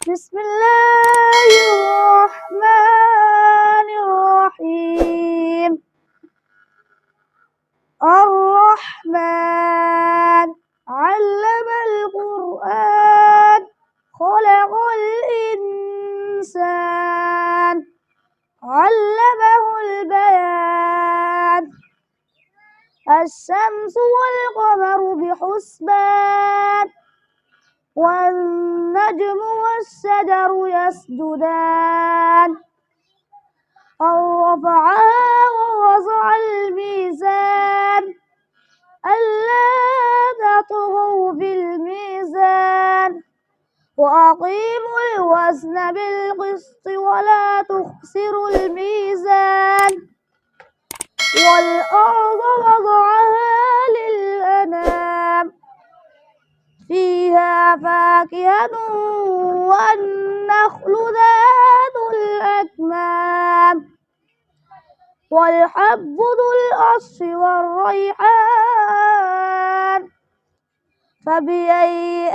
بسم الله الرحمن الرحيم. الرحمن علم القرآن خلق الإنسان علمه البيان. الشمس والقمر بحسبان والنجم والشجر يسجدان. رفعها ووضع الميزان ألا تطغوا في الميزان وأقيموا الوزن بالقسط ولا تخسروا الميزان. والأرض وضعها للأنام فيها فاكهة والنخل ذات الأكمام والحب ذو العصف والريحان. فبأي